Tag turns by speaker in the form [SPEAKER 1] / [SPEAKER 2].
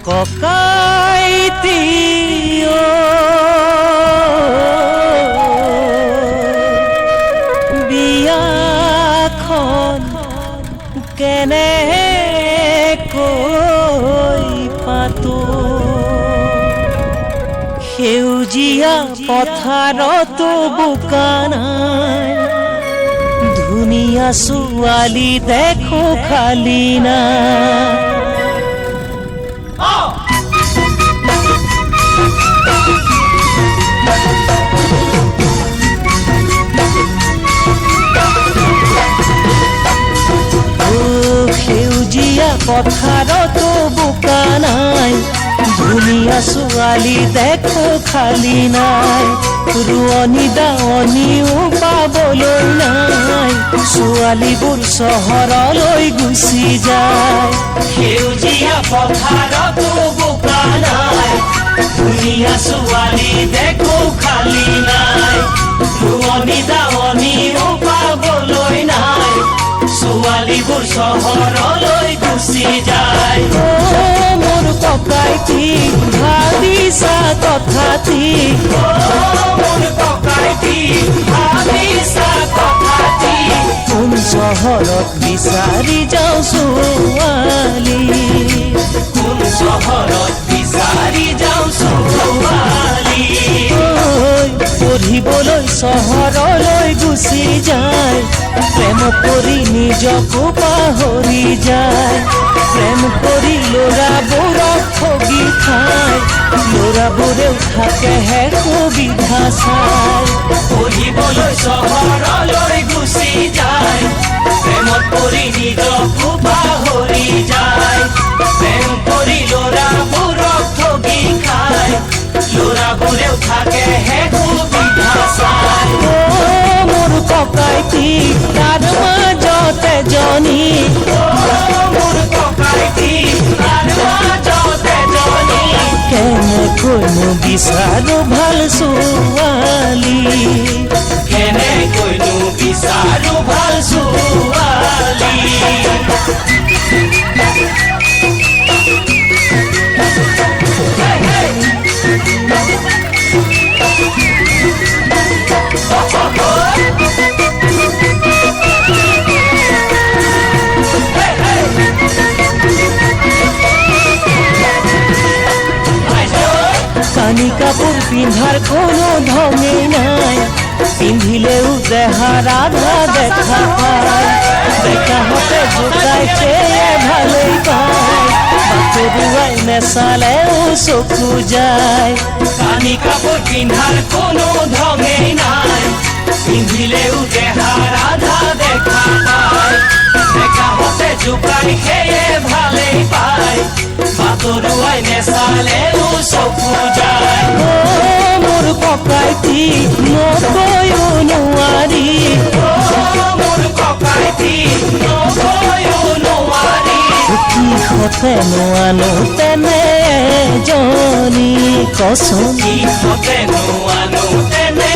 [SPEAKER 1] ককাইতি বিয়াখন কেনেকৈ পাতো সেউজীয়া পথাৰতো বোকা নাই ধুনীয়া ছোৱালী দেখো খালি না সেউজীয়া পথাৰতো বোকা নাই ধুনীয়া ছোৱালী দেখো খালি নাই ৰোৱনী দাৱনীও পাবলৈ নাই ছোৱালীবোৰ চহৰলৈ গুচি যায় সেউজীয়া পথাৰতো বোকা নাই ধুনীয়া ছোৱালী দেখো খালি নাই ৰোৱনী দাৱনীও পাবলৈ নাই ছোৱালীবোৰ চহৰলৈ গুচি যায় মোৰ ককাইটি ভাবিছা কথাটি মোৰ ককাইটি ভাবিছা কথাটি কোন চহৰত বিচাৰি যাওঁ ছোৱালী কোন চহৰত বিচাৰি যাওঁ ছোৱালী পঢ়িবলৈ চহৰলৈ গুচি যায় প্ৰেম কৰি নিজকো পাহৰি যায় প্ৰেম কৰি ল'ৰাবোৰক ঠগি খায় ল'ৰাবোৰেও থাকেহে সুবিধা চাই পঢ়িবলৈ চহৰলৈ গুচি যায় প্ৰেমত পৰি নিজকো পাহৰি যায় প্ৰেম কৰি ল'ৰাবোৰক ঠগি খায় ল'ৰাবোৰেও থাকেহে সুবিধা চাই মোৰ ককাইটি তাৰ মাজতে জনী মোৰ ককাইটি তাৰ মাজতে জনী কেনেকৈনো বিচাৰো ভাল ছোৱালী কেনেকৈনো বিচাৰো ভাল ছোৱালী কানি কাপোৰ পিন্ধাৰ কোনো ধঙেই নাই পিন্ধিলেও দেহা ৰাধা দেখা পায় ডেকাহঁতে জোকাইছে ভালেই পায় বাটৰুৱাই নেচালেও চকু যায় কানি কাপোৰ পিন্ধাৰ কোনো ধঙেই নাই পিন্ধিলেও দেহা ৰাধা দেখা পায় ডেকাহঁতে জোকাই সেয়ে ভালেই পায় বাটৰুৱাই নেচালেও চকু যায় মোৰ ককাইটি নকৈও নোৱাৰি মোৰ ককাইটি নকৈও নোৱাৰি কিহতে নোৱানো তেনে জনী কচোন কিহতে নোৱানো তেনে